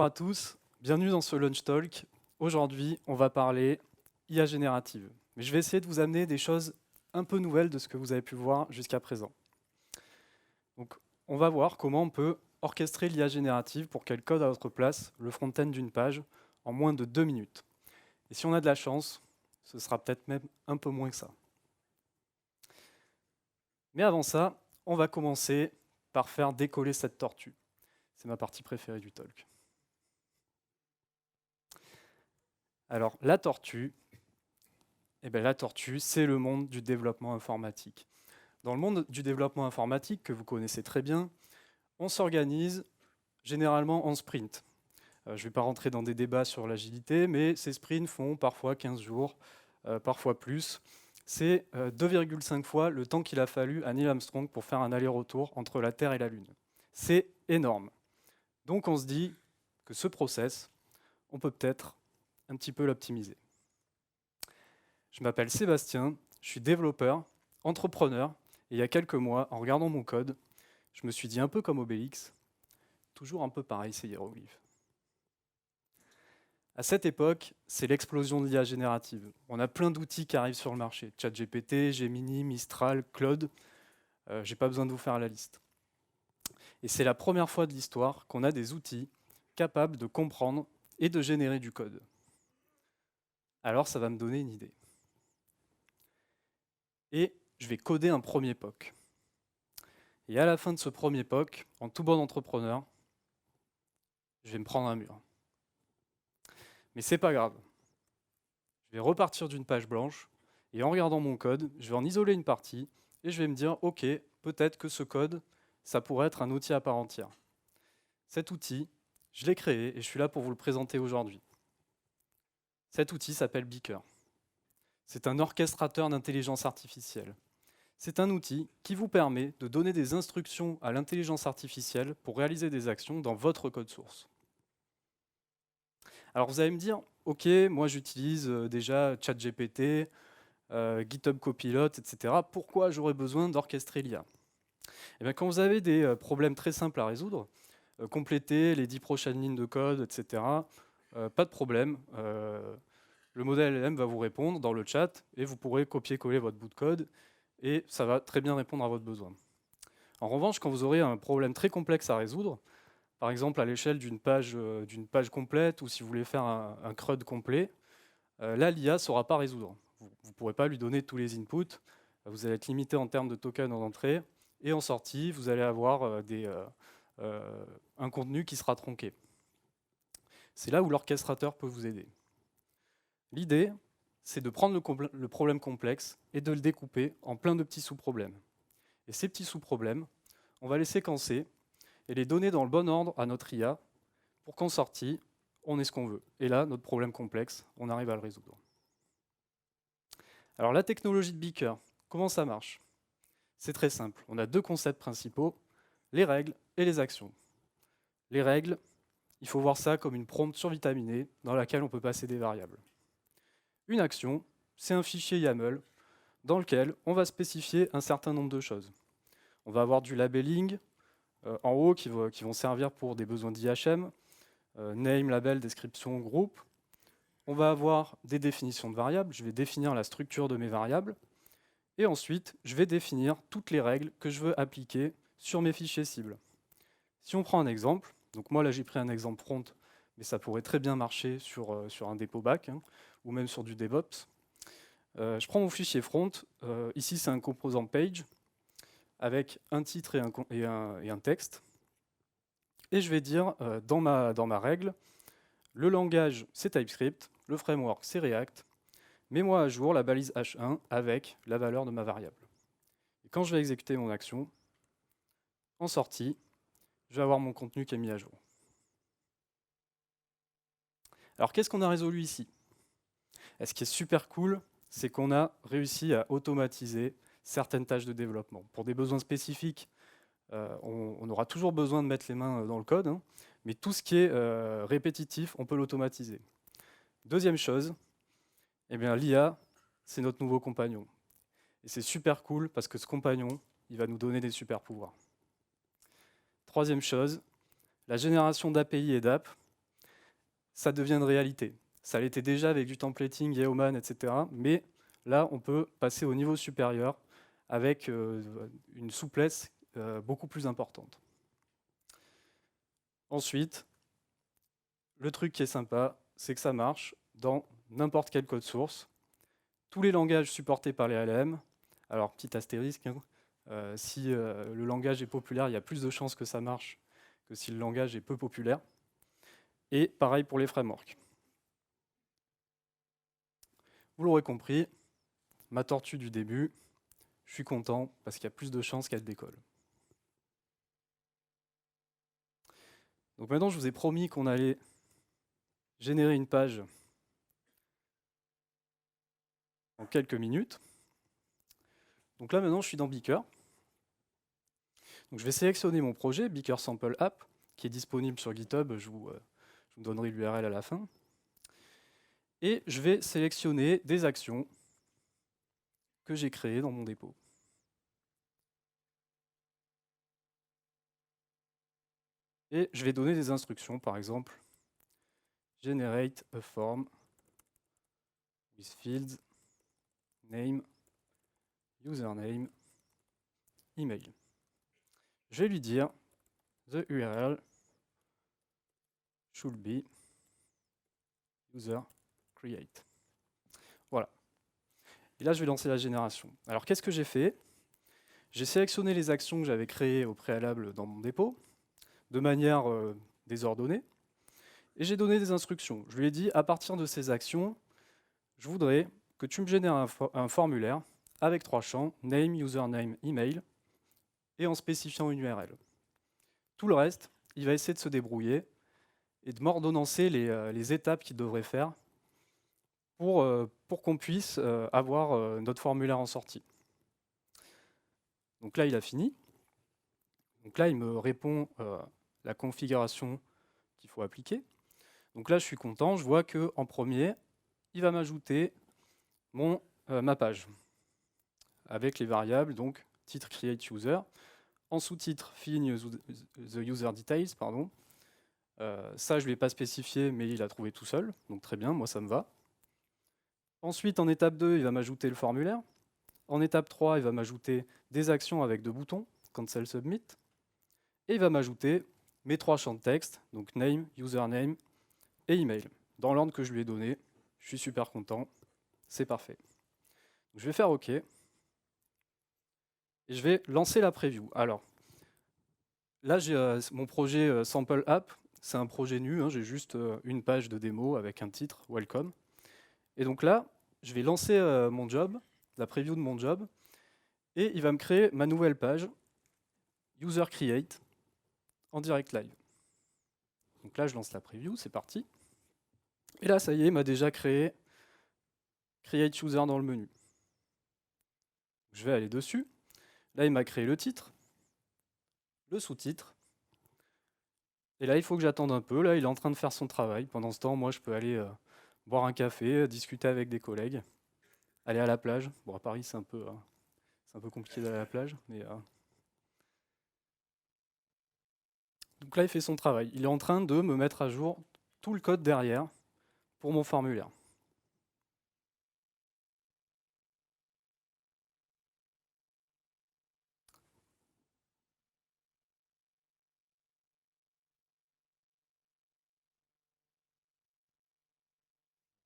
Bonjour à tous, bienvenue dans ce Lunch Talk. Aujourd'hui, on va parler IA générative. Mais je vais essayer de vous amener des choses un peu nouvelles de ce que vous avez pu voir jusqu'à présent. Donc, on va voir comment on peut orchestrer l'IA générative pour qu'elle code à votre place le front-end d'une page en moins de 2 minutes. Et si on a de la chance, ce sera peut-être même un peu moins que ça. Mais avant ça, on va commencer par faire décoller cette tortue. C'est ma partie préférée du talk. Alors, la tortue, c'est le monde du développement informatique. Dans le monde du développement informatique, que vous connaissez très bien, on s'organise généralement en sprint. Je ne vais pas rentrer dans des débats sur l'agilité, mais ces sprints font parfois 15 jours, parfois plus. C'est 2,5 fois le temps qu'il a fallu à Neil Armstrong pour faire un aller-retour entre la Terre et la Lune. C'est énorme. Donc on se dit que ce process, on peut peut-être un petit peu l'optimiser. Je m'appelle Sébastien, je suis développeur, entrepreneur, et il y a quelques mois, en regardant mon code, je me suis dit un peu comme Obélix, toujours un peu pareil ces hiéroglyphes. À cette époque, c'est l'explosion de l'IA générative. On a plein d'outils qui arrivent sur le marché. ChatGPT, Gemini, Mistral, Claude. J'ai pas besoin de vous faire la liste. Et c'est la première fois de l'histoire qu'on a des outils capables de comprendre et de générer du code. Alors ça va me donner une idée. Et je vais coder un premier POC. Et à la fin de ce premier POC, en tout bon entrepreneur, je vais me prendre un mur. Mais c'est pas grave. Je vais repartir d'une page blanche et en regardant mon code, je vais en isoler une partie et je vais me dire, ok, peut-être que ce code, ça pourrait être un outil à part entière. Cet outil, je l'ai créé et je suis là pour vous le présenter aujourd'hui. Cet outil s'appelle Beaker. C'est un orchestrateur d'intelligence artificielle. C'est un outil qui vous permet de donner des instructions à l'intelligence artificielle pour réaliser des actions dans votre code source. Alors vous allez me dire, ok, moi j'utilise déjà ChatGPT, GitHub Copilot, etc. Pourquoi j'aurais besoin d'orchestrer l'IA? Eh bien, quand vous avez des problèmes très simples à résoudre, compléter les 10 prochaines lignes de code, etc., pas de problème. Le modèle LLM va vous répondre dans le chat et vous pourrez copier-coller votre bout de code et ça va très bien répondre à votre besoin. En revanche, quand vous aurez un problème très complexe à résoudre, par exemple à l'échelle d'une page complète ou si vous voulez faire un CRUD complet, là, l'IA ne saura pas résoudre. Vous ne pourrez pas lui donner tous les inputs. Vous allez être limité en termes de tokens en entrée. Et en sortie, vous allez avoir un contenu qui sera tronqué. C'est là où l'orchestrateur peut vous aider. L'idée, c'est de prendre le problème complexe et de le découper en plein de petits sous-problèmes. Et ces petits sous-problèmes, on va les séquencer et les donner dans le bon ordre à notre IA pour qu'en sortie, on ait ce qu'on veut. Et là, notre problème complexe, on arrive à le résoudre. Alors la technologie de Beaker, comment ça marche? C'est très simple. On a deux concepts principaux, les règles et les actions. Les règles, il faut voir ça comme une prompt survitaminée dans laquelle on peut passer des variables. Une action, c'est un fichier YAML dans lequel on va spécifier un certain nombre de choses. On va avoir du labeling en haut qui vont servir pour des besoins d'IHM, name, label, description, groupe. On va avoir des définitions de variables. Je vais définir la structure de mes variables. Et ensuite, je vais définir toutes les règles que je veux appliquer sur mes fichiers cibles. Si on prend un exemple, donc moi là j'ai pris un exemple front, mais ça pourrait très bien marcher sur un dépôt back, ou même sur du DevOps. Je prends mon fichier front, ici c'est un composant page, avec un titre et un texte. Et je vais dire dans ma règle, le langage c'est TypeScript, le framework c'est React, mets-moi à jour la balise H1 avec la valeur de ma variable. Et quand je vais exécuter mon action, en sortie, je vais avoir mon contenu qui est mis à jour. Alors qu'est-ce qu'on a résolu ici? Et ce qui est super cool, c'est qu'on a réussi à automatiser certaines tâches de développement. Pour des besoins spécifiques, on aura toujours besoin de mettre les mains dans le code, mais tout ce qui est répétitif, on peut l'automatiser. Deuxième chose, eh bien, l'IA, c'est notre nouveau compagnon. Et c'est super cool parce que ce compagnon, il va nous donner des super pouvoirs. Troisième chose, la génération d'API et d'app. ça devient une réalité. Ça l'était déjà avec du templating, Yeoman, etc. Mais là, on peut passer au niveau supérieur avec une souplesse beaucoup plus importante. Ensuite, le truc qui est sympa, c'est que ça marche dans n'importe quel code source. Tous les langages supportés par les LLM, alors petit astérisque, hein, si le langage est populaire, il y a plus de chances que ça marche que si le langage est peu populaire. Et pareil pour les frameworks. Vous l'aurez compris, ma tortue du début, je suis content parce qu'il y a plus de chances qu'elle décolle. Donc maintenant, je vous ai promis qu'on allait générer une page en quelques minutes. Donc là, maintenant, je suis dans Beaker. Donc je vais sélectionner mon projet, Beaker Sample App, qui est disponible sur GitHub. Je vous donnerai l'URL à la fin. Et je vais sélectionner des actions que j'ai créées dans mon dépôt. Et je vais donner des instructions, par exemple, generate a form with fields, name, username, email. Je vais lui dire the URL should be user create. Voilà. Et là, je vais lancer la génération. Alors, qu'est-ce que j'ai fait? J'ai sélectionné les actions que j'avais créées au préalable dans mon dépôt, de manière désordonnée, et j'ai donné des instructions. Je lui ai dit, à partir de ces actions, je voudrais que tu me génères un formulaire avec 3 champs, name, username, email, et en spécifiant une URL. Tout le reste, il va essayer de se débrouiller et de m'ordonnancer les étapes qu'il devrait faire pour qu'on puisse avoir notre formulaire en sortie. Donc là, il a fini. Donc là, il me répond la configuration qu'il faut appliquer. Donc là, je suis content. Je vois qu'en premier, il va m'ajouter ma page avec les variables, donc titre create user. En sous-titre, fill in the user details, pardon. Ça, je ne lui ai pas spécifié, mais il a trouvé tout seul. Donc très bien, moi, ça me va. Ensuite, en étape 2, il va m'ajouter le formulaire. En étape 3, il va m'ajouter des actions avec 2 boutons, cancel, submit. Et il va m'ajouter mes 3 champs de texte, donc name, username et email, dans l'ordre que je lui ai donné. Je suis super content, c'est parfait. Je vais faire OK. Et je vais lancer la preview. Alors, là, j'ai mon projet Sample App. C'est un projet nu, hein, j'ai juste une page de démo avec un titre, Welcome. Et donc là, je vais lancer mon job, la preview de mon job, et il va me créer ma nouvelle page, User Create, en direct live. Donc là, je lance la preview, c'est parti. Et là, ça y est, il m'a déjà créé Create User dans le menu. Je vais aller dessus. Là, il m'a créé le titre, le sous-titre. Et là, il faut que j'attende un peu. Là, il est en train de faire son travail. Pendant ce temps, moi, je peux aller boire un café, discuter avec des collègues, aller à la plage. Bon, à Paris, c'est un peu compliqué d'aller à la plage. Mais, donc là, il fait son travail. Il est en train de me mettre à jour tout le code derrière pour mon formulaire.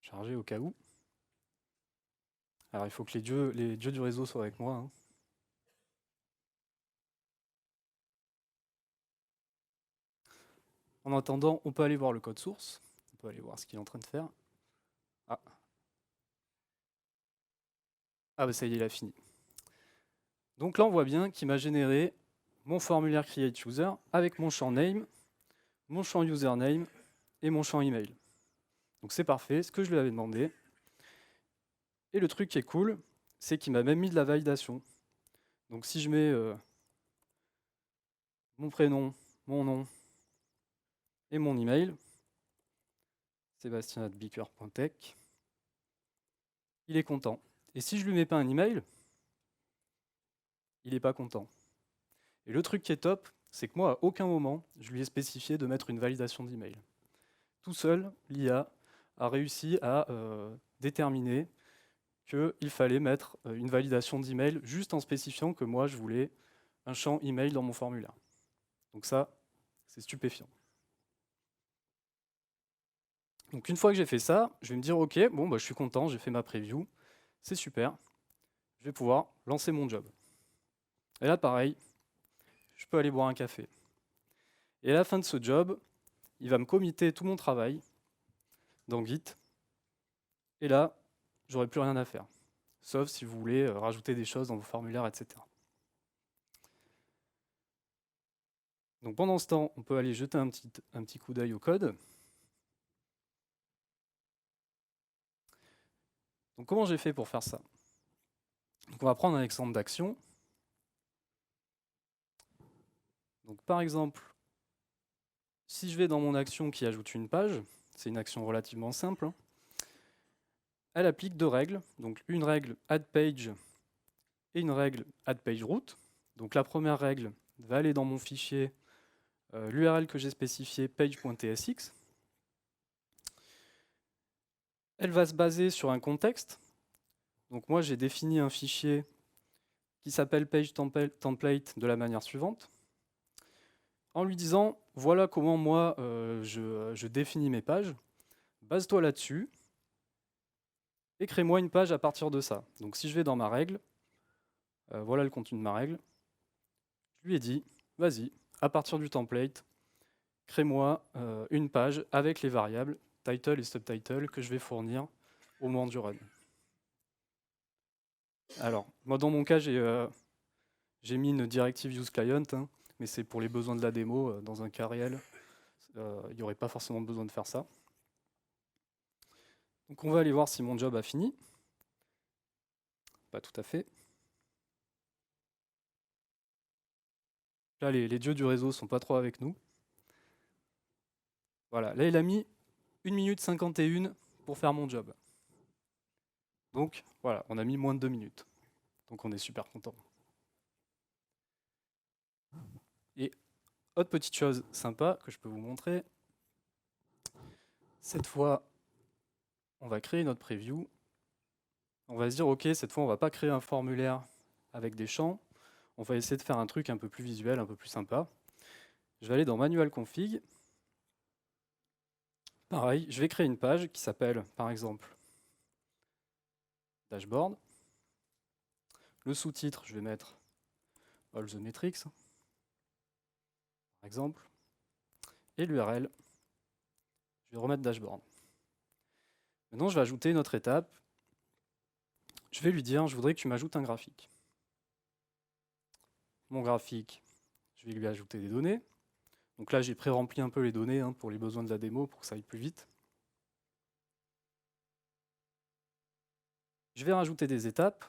Chargé au cas où. Alors, il faut que les dieux du réseau soient avec moi, hein. En attendant, on peut aller voir le code source. On peut aller voir ce qu'il est en train de faire. Ah, bah ça y est, il a fini. Donc là, on voit bien qu'il m'a généré mon formulaire Create User avec mon champ Name, mon champ Username et mon champ Email. Donc c'est parfait, ce que je lui avais demandé. Et le truc qui est cool, c'est qu'il m'a même mis de la validation. Donc si je mets mon prénom, mon nom et mon email, sebastien@beaker.tech, il est content. Et si je lui mets pas un email, il n'est pas content. Et le truc qui est top, c'est que moi, à aucun moment, je lui ai spécifié de mettre une validation d'email. tout seul, l'IA a réussi à déterminer qu'il fallait mettre une validation d'email juste en spécifiant que moi, je voulais un champ email dans mon formulaire. Donc ça, c'est stupéfiant. Donc une fois que j'ai fait ça, je vais me dire, ok, bon, bah, je suis content, j'ai fait ma preview, c'est super, je vais pouvoir lancer mon job. Et là, pareil, je peux aller boire un café. Et à la fin de ce job, il va me committer tout mon travail dans Git. Et là, j'aurai plus rien à faire. Sauf si vous voulez rajouter des choses dans vos formulaires, etc. Donc pendant ce temps, on peut aller jeter un petit coup d'œil au code. Donc comment j'ai fait pour faire ça? Donc on va prendre un exemple d'action. Donc par exemple, si je vais dans mon action qui ajoute une page, c'est une action relativement simple, hein, elle applique deux règles. Donc une règle add page et une règle add page route. Donc la première règle va aller dans mon fichier l'URL que j'ai spécifié page.tsx. Elle va se baser sur un contexte. Donc moi j'ai défini un fichier qui s'appelle page template de la manière suivante, en lui disant voilà comment moi je définis mes pages, base-toi là-dessus et crée-moi une page à partir de ça. Donc si je vais dans ma règle, voilà le contenu de ma règle, je lui ai dit vas-y, à partir du template, crée-moi une page avec les variables title et subtitle que je vais fournir au moment du run. Alors, moi dans mon cas, j'ai mis une directive useClient, hein, mais c'est pour les besoins de la démo. Dans un cas réel, il n'y aurait pas forcément besoin de faire ça. Donc on va aller voir si mon job a fini. Pas tout à fait. Là, les dieux du réseau ne sont pas trop avec nous. Voilà, là il a mis 1 minute 51 pour faire mon job. Donc voilà, on a mis moins de 2 minutes. Donc on est super content. Et autre petite chose sympa que je peux vous montrer. Cette fois, on va créer notre preview. On va se dire, ok, cette fois on ne va pas créer un formulaire avec des champs. On va essayer de faire un truc un peu plus visuel, un peu plus sympa. Je vais aller dans Manual Config. Pareil, je vais créer une page qui s'appelle, par exemple, Dashboard. Le sous-titre, je vais mettre All the Metrics, par exemple. Et l'URL, je vais remettre Dashboard. Maintenant, je vais ajouter une autre étape. Je vais lui dire, je voudrais que tu m'ajoutes un graphique. Mon graphique, je vais lui ajouter des données. Donc là, j'ai pré-rempli un peu les données hein, pour les besoins de la démo, pour que ça aille plus vite. Je vais rajouter des étapes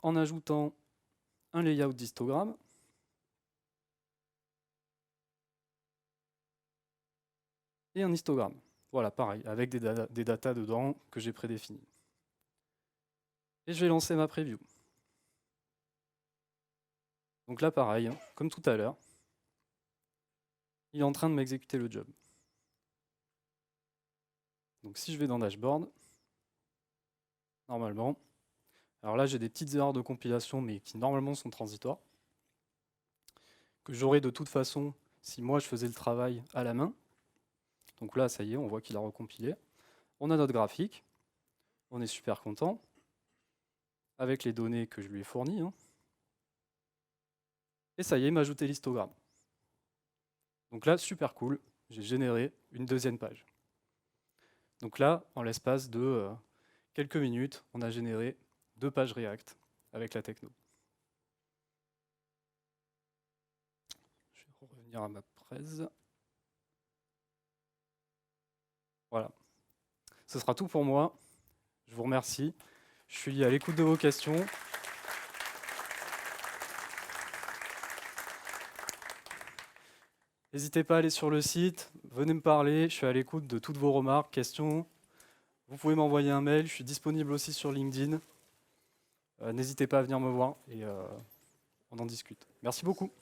en ajoutant un layout d'histogramme. Et un histogramme. Voilà, pareil, avec des datas dedans que j'ai prédéfinies. Et je vais lancer ma preview. Donc là, pareil, hein, comme tout à l'heure, il est en train de m'exécuter le job. Donc si je vais dans Dashboard, normalement, alors là j'ai des petites erreurs de compilation, mais qui normalement sont transitoires, que j'aurais de toute façon si moi je faisais le travail à la main. Donc là, ça y est, on voit qu'il a recompilé. On a notre graphique, on est super content, avec les données que je lui ai fournies. Hein. Et ça y est, il m'a ajouté l'histogramme. Donc là, super cool, j'ai généré une deuxième page. Donc là, en l'espace de quelques minutes, on a généré 2 pages React avec la techno. Je vais revenir à ma presse. Voilà. Ce sera tout pour moi. Je vous remercie. Je suis à l'écoute de vos questions. N'hésitez pas à aller sur le site, venez me parler, je suis à l'écoute de toutes vos remarques, questions. Vous pouvez m'envoyer un mail, je suis disponible aussi sur LinkedIn. N'hésitez pas à venir me voir et on en discute. Merci beaucoup.